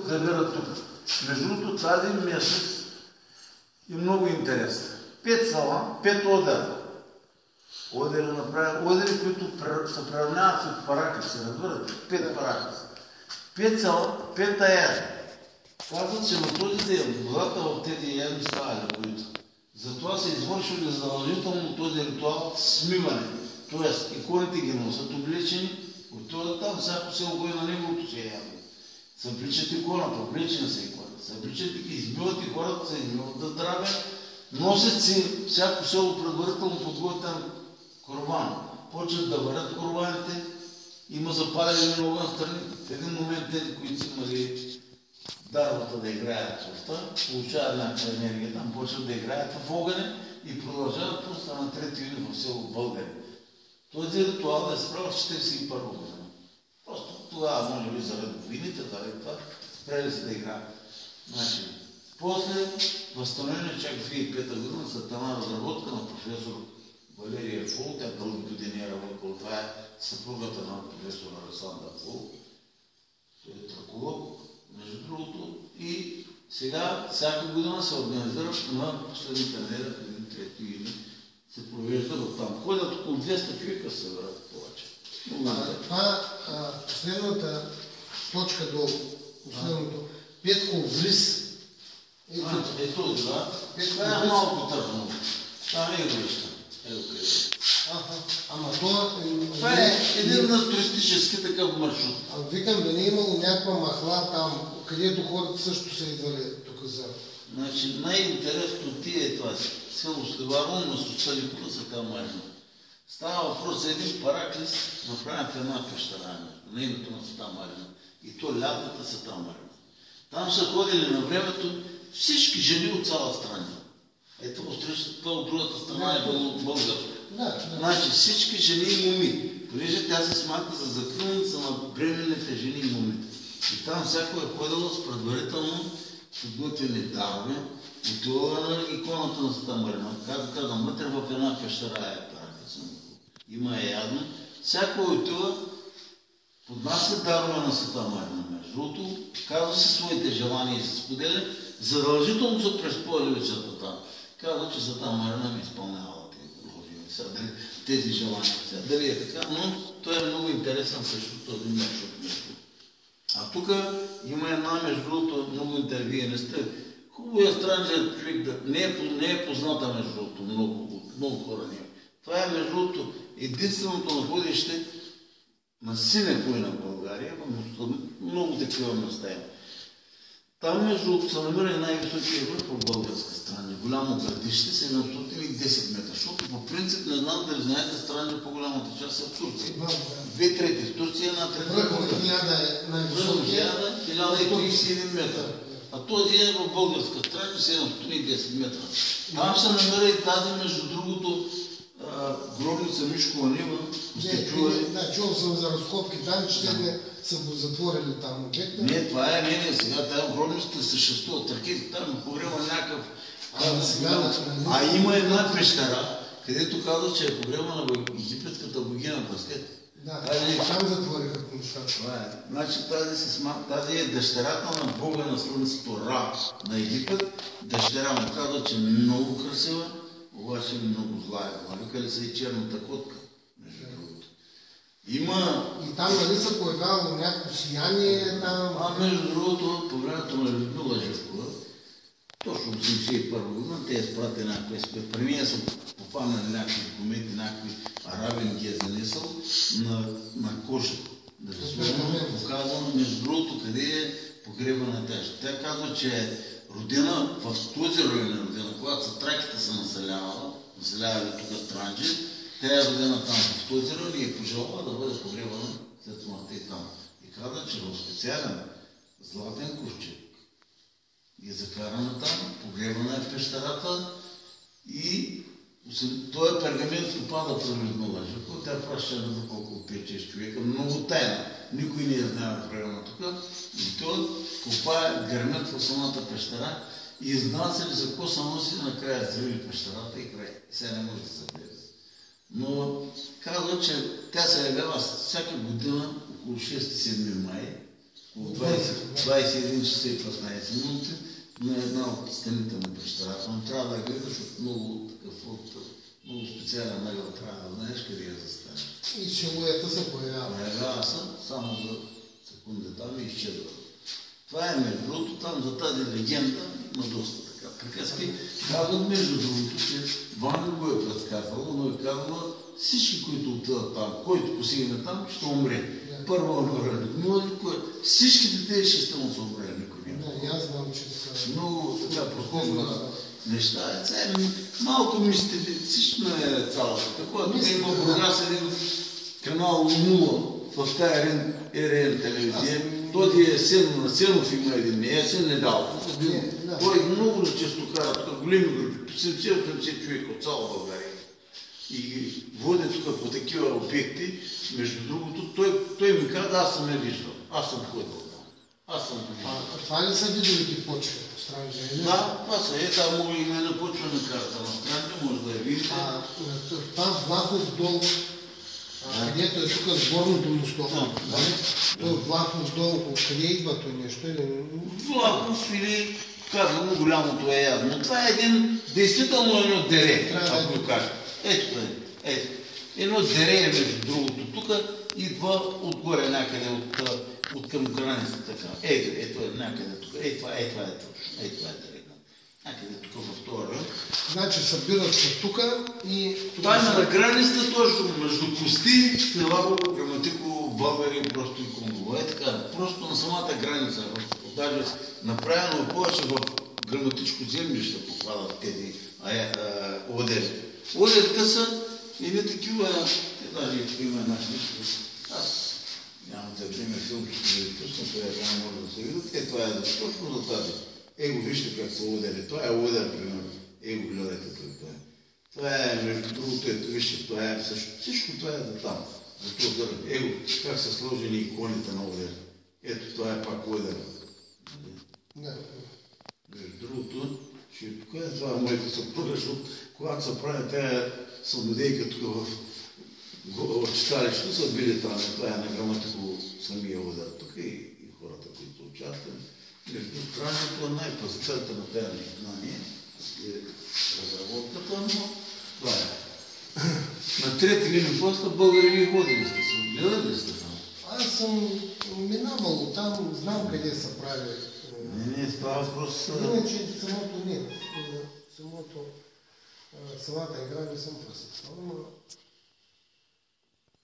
завират тук. Между другото, това един месец е много интересно. 5 села, 5 одера. Одери, които се приравняват с параклиси, разбирате? 5 параклиси. 5 села, 5 аяри. Казват, че на този ден водата в тези ями става ледовита. Затова са извършили задължително този ритуал смиване. Тоест, иконите ги носят облечени, отиват там, всяко село го е на неговото се ями. Събличат иконата, облечени са иконата. Събличат и измиват и хората се измиват да здраве. Носят си всяко село предварително подготвен корбан. Почват да варят корбаните, има запалени на огън страни. В един момент тези, които са имали дарбата да играят това, получават някаква енергия, там почват да играят в огъня и продължават просто на 3 юни в село България. Този ритуал да се справя в 1941 година. Просто тогава, може би, заради войните, заради това, спрели се да играят. Значи, после възстановение чак в 2005 година след една разработка на професор Валерия Фул, тя дълги години е работила, това е съпругата на професор Александър Фул, той е траколог, между другото, и сега всяка година се организира на последната неделя, преди 3 юни, се провежда в там. Ходят около 200 човека се събират повече. Това последната точка до последното, Петков влиз. Ето, да. Това е малко търпно. Това не е връща. Ама това е един на туристически такъв маршрут. Викам, да не е имало някаква махла там, където хората също са идвали тук за... Значи най-интересно ти е това село Сливаро, на Соцаликута са там Марина. Става въпрос за един параклис, направен в една пещера, на името на Света Марина. И то лятната Света Марина. Там са ходили на времето всички жени от цяла страна. Ето това от другата страна е било българско. Значи всички жени и моми, понеже тя се смята за закрилница на бременните жени и момите. И там всяко е ходило с предварително подготвени дарове, отивала на иконата на Света Марина. Както казвам, вътре в една пещера е параклис. Има е ядно. Всяко отива, поднася дарове на Света Марина. Между другото, казва си своите желания и се споделя, задължително са пресподеличата там. Казва, че Света Марина ми изпълнявала тези желания. Дали е така, но той е много интересен също този маршрут. А тук има една, между другото, много интервюеността. Хубаво е странен човек да не е позната, между другото, много хора не е. Това е, между другото, единственото находище на синя война в България, много такива места има. Там, между другото, се намира и най-високия върх в българска страна. Голямо градище, 710 метра, защото по принцип не знам дали знаете, страни по-голямата част са в Турция. 2/3 в Турция, 1/3 в България. Върху 1031 метра. А този е в българска страна, 710 метра. Там се намира и тази, между другото, гробница Мишкова Нива. Чувал съм за разходки там, че те са го затворили там обекта. Не, това е сега, тази гробница съществува. Траките там погреба някакъв. Има една пещера, където казва, че е погреба на египетската богиня Баскет. Там затвориха нещата. Значи тази е дъщерята на бога на слънцето Ра на Египет. Дъщеря му казва, че е много красива, обаче много зла е. Викали са и черната котка, между другото. И там нали се появявало някакво сияние там? Между другото, по времето на Людмила Живкова, точно 1981 година, те изпрати някакви специалисти. При мен са попаднали някакви документи, някакви арабин ги е занесъл на коша. Да се показвам, между другото, къде е погреба на тежа. Тя казва, че е родена в този район е родена, когато траките са населявали тук Странджи, тя е родена там в този район и е пожелала да бъде погребана след смъртта и там. И казва, че в специален златен ковчег е закарана там, погребана е в пещерата и този пергамент попада при Людмила Живкова. Тя праща на колко 5-6 човека, много тайна. Никой не е знае в района тук. И той копае гърмет в самата пещера и изнася ли за какво са носи, накрая взриви пещерата и край. Сега не може да се влезе. Но казва, че тя се явява всяка година около 6-7 май, от 21 часа и 15 минути на една от стените на пещерата. Но трябва да гледаш от много специален ъгъл, трябва да знаеш къде я застанеш. И силуета се появява. Появява се само за секунда там и изчезва. Това е между другото, там за тази легенда има доста така приказки. Казват между другото, че Ваня го е предсказала, но е казала всички, които отидат там, който посигне там, ще умре. Първо умре Людмила, всичките тези ще сте му са умрели, никой не. Да, аз знам, че са... Много така прохожда неща. Малко мистифично е цялата. Такова, тук има в Бургас един канал Нула в тази РН телевизия. Той е Сен на Сенов има един, не е Сен недалко. Той много често кара, тук големи групи, 70-80 човека от цяла България. И води тук по такива обекти, между другото, той ми каза, аз съм я виждал, аз съм ходил там. Аз съм виждал. Това ли са видовите почви по Странджа? Да, това са, там мога и на почвена карта на Странджа, може да я видите. Там Влахов дол, където е тук сборното мосто. Той Влахов дол, къде идва той нещо? Влахов или казвам, голямото е явно. Това е действително едно дере, ако го кажа. Ето това е. Едно дере е между другото. Тук идва отгоре някъде от към границата. Ето е някъде тук. Това е точно. Това е дере. Някъде тук във този район. Значи събират се тук и... Това е на границата точно между Кости, Снелаво, Граматико, България, просто и Конго. Е така, просто на самата граница. Даже направено повече в Граматичко землище попадат тези одери. Одерите са едни такива, даже има една книжка. Аз нямам да вземе филм, че да ви пусна, това може да се видят. Това е точно за тази. Вижте как са одери. Това е одер, примерно. Гледайте това. Това е, между другото, вижте, това е всичко това е за там. За това как са сложени иконите на одер. Ето, това е пак одер. Между другото, тук е това моите съпруга, защото когато се прави тая съмнодейка тук в читалището, са били там, това е на Граматико самия одер тук и хората, които участвали. Между Странджа е най-пазителта на тези знания и разработката, но това е. На трети линии поста българи ходили сте се, гледали ли сте там? Аз съм минавал там, знам къде се прави. Не, става въпрос... Иначе самото не. Самата игра не съм пресъщал, но